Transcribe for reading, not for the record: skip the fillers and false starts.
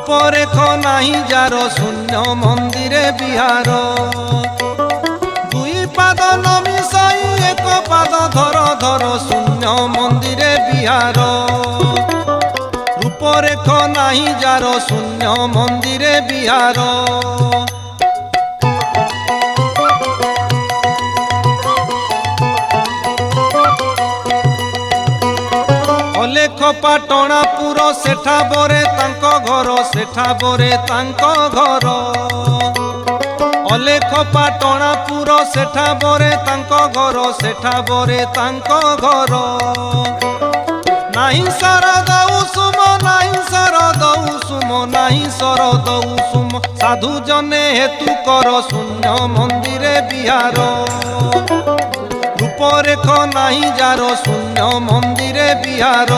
রূপরেখ নাহি যার শূন্য মন্দিরে বিহার দুই পাদ নমিশাই এক পাদ ধর ধর শূন্য মন্দিরে বিহার রূপরেখ নাহি যার শূন্য মন্দিরে বিহার অলেখ পাটଣା পুর সেঠা বরে তাঙ্ক ঘর সেঠা বরে তাঙ্ক ঘর অলেখ পাটଣା পুর সেঠা বরে তাঙ্ক ঘর সেঠা বরে তাঙ্ক ঘর নাহি শরদ উসুম নাহি শরদ উসুম নাহি শরদ উসুম সাধু জনে হেতু কর শূন্য মন্দিরে বিহার রূপরেখ নাহি যার শূন্য মন্দিরে বিহার